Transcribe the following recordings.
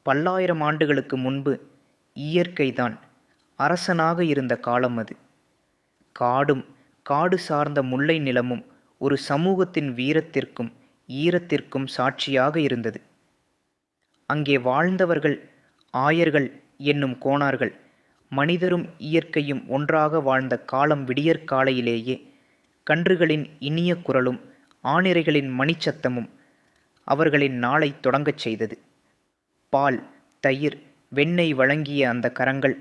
பல்லாயிரம் ஆண்டுகளுக்கு முன்பு இயற்கைதான் அரசனாக இருந்த காலம் அது. காடும் காடு சார்ந்த முல்லை நிலமும் ஒரு சமூகத்தின் வீரத்திற்கும் ஈரத்திற்கும் சாட்சியாக இருந்தது. அங்கே வாழ்ந்தவர்கள் ஆயர்கள் என்னும் கோனார்கள். மனிதரும் இயற்கையும் ஒன்றாக வாழ்ந்த காலம் விடியற்காலையிலேயே கன்றுகளின் இனிய குரலும் ஆணிரைகளின் மணிச்சத்தமும் அவர்களின் நாளை தொடங்கச் செய்தது. பால், தயிர், வெண்ணெய் வழங்கிய அந்த கரங்கள்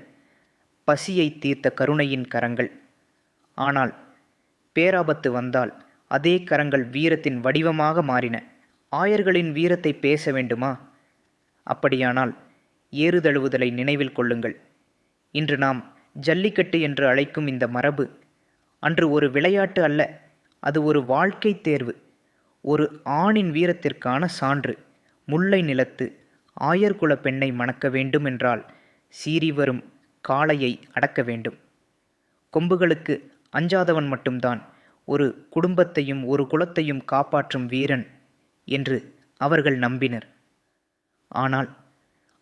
பசியை தீர்த்த கருணையின் கரங்கள். ஆனால் பேராபத்து வந்தால் அதே கரங்கள் வீரத்தின் வடிவமாக மாறின. ஆயர்களின் வீரத்தை பேச வேண்டுமா? அப்படியானால் ஏறுதழுவுதலை நினைவில் கொள்ளுங்கள். இன்று நாம் ஜல்லிக்கட்டு என்று அழைக்கும் இந்த மரபு அன்று ஒரு விளையாட்டு அல்ல, அது ஒரு வாழ்க்கை தேர்வு, ஒரு ஆணின் வீரத்திற்கான சான்று. முல்லை நிலத்து ஆயர்குல பெண்ணை மணக்க வேண்டும் என்றால் சீறி வரும் காளையை அடக்க வேண்டும். கொம்புகளுக்கு அஞ்சாதவன் மட்டும்தான் ஒரு குடும்பத்தையும் ஒரு குலத்தையும் காப்பாற்றும் வீரன் என்று அவர்கள் நம்பினர். ஆனால்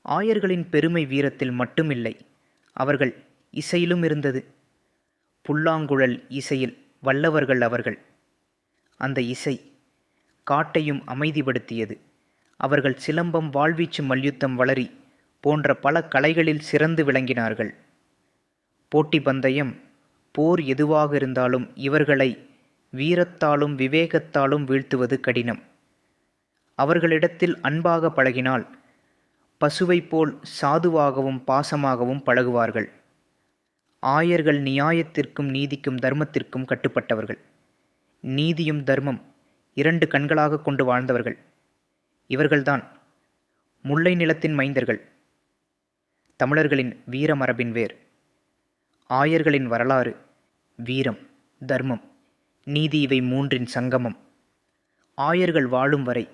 ஆயர்களின் பெருமை வீரத்தில் மட்டுமில்லை, அவர்கள் இசையிலும் இருந்தது. புல்லாங்குழல் இசையில் வல்லவர்கள் அவர்கள். அந்த இசை காட்டையும் அமைதிப்படுத்தியது. அவர்கள் சிலம்பம், வாழ்வீச்சு, மல்யுத்தம், வளரி போன்ற பல கலைகளில் சிறந்து விளங்கினார்கள். போட்டி பந்தயம், போர் எதுவாக இருந்தாலும் இவர்களை வீரத்தாலும் விவேகத்தாலும் வீழ்த்துவது கடினம். அவர்களிடத்தில் அன்பாக பழகினால் பசுவைப் போல் சாதுவாகவும் பாசமாகவும் பழகுவார்கள். ஆயர்கள் நியாயத்திற்கும் நீதிக்கும் தர்மத்திற்கும் கட்டுப்பட்டவர்கள். நீதியும் தர்மம் இரண்டு கண்களாக கொண்டு வாழ்ந்தவர்கள். இவர்கள்தான் முல்லை நிலத்தின் மைந்தர்கள், தமிழர்களின் வீரமரபின் வேர். ஆயர்களின் வரலாறு வீரம், தர்மம், நீதி, இவை மூன்றின் சங்கமம். ஆயர்கள் வாழும் வரை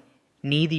நீதி